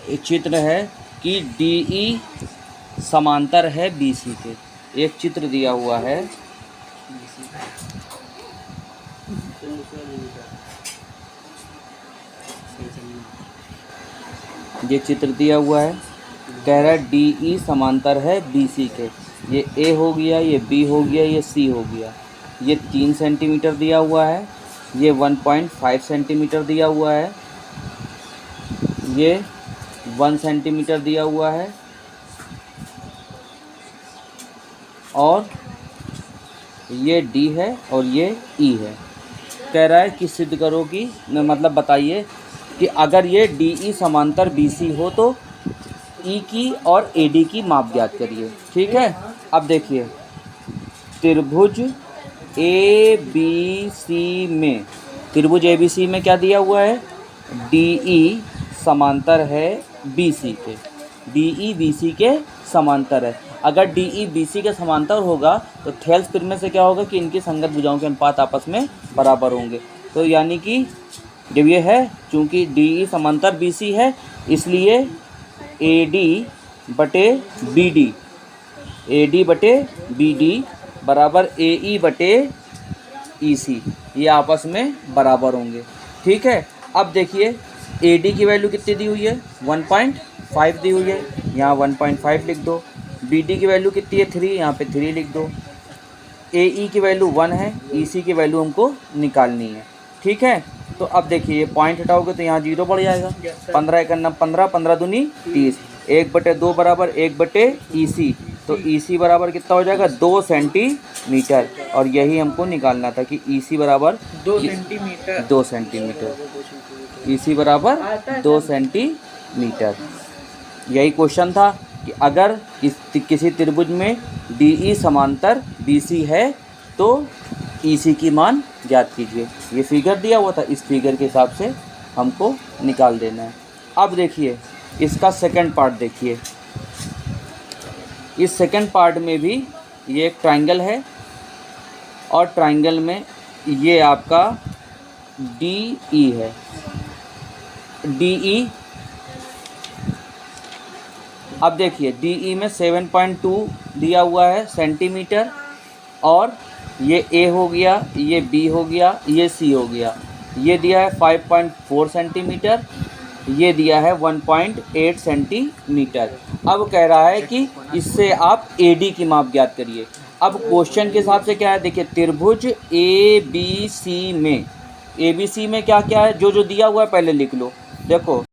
एक चित्र है कि DE समांतर है BC के। एक चित्र दिया हुआ है, ये चित्र दिया हुआ है, कह रहा है DE समांतर है BC के। ये A हो गया, ये B हो गया, ये C हो गया। ये 3 सेंटीमीटर दिया हुआ है, ये 1.5 सेंटीमीटर दिया हुआ है, ये 1 सेंटीमीटर दिया हुआ है, और ये D है और ये E है। कह रहा है कि सिद्ध करो कि मतलब बताइए कि अगर ये DE समांतर BC हो तो E की और AD की माप ज्ञात करिए। ठीक है, अब देखिए त्रिभुज ABC में, त्रिभुज ABC में क्या दिया हुआ है, DE समांतर है BC के। DE BC के समांतर है। अगर DE BC के समांतर होगा तो थेल्स प्रमेय से क्या होगा कि इनकी संगत भुजाओं के अनुपात आपस में बराबर होंगे। तो यानी कि जब ये है, चूँकि DE समांतर BC है इसलिए AD बटे BD बराबर AE बटे EC, ये आपस में बराबर होंगे। ठीक है, अब देखिए AD की वैल्यू कितनी दी हुई है, 1.5 दी हुई है, यहाँ 1.5 लिख दो। BD की वैल्यू कितनी है, 3, यहाँ पे 3 लिख दो। AE की वैल्यू 1 है, EC की वैल्यू हमको निकालनी है। ठीक है, तो अब देखिए ये पॉइंट हटाओगे तो यहाँ 0 बढ़ जाएगा। 15 1 15, 15 दूनी 30, 1/2 बराबर 1/EC, तो EC बराबर कितना हो जाएगा, 2 सेंटीमीटर। और यही हमको निकालना था कि EC बराबर 2 सेंटीमीटर, EC बराबर 2 सेंटीमीटर। यही क्वेश्चन था कि अगर किसी त्रिभुज में DE समांतर BC है तो EC की मान ज्ञात कीजिए। ये फिगर दिया हुआ था, इस फिगर के हिसाब से हमको निकाल देना है। अब देखिए इसका सेकंड पार्ट देखिए। इस सेकंड पार्ट में भी ये एक ट्रायंगल है और ट्रायंगल में ये आपका DE है। DE, अब देखिए DE में 7.2 दिया हुआ है सेंटीमीटर, और ये A हो गया, ये B हो गया, ये C हो गया। ये दिया है 5.4 सेंटीमीटर, ये दिया है 1.8 सेंटीमीटर। अब कह रहा है कि इससे आप AD की माप ज्ञात करिए। अब क्वेश्चन के हिसाब से क्या है, देखिए त्रिभुज ABC में क्या क्या है, जो दिया हुआ है पहले लिख लो। देखो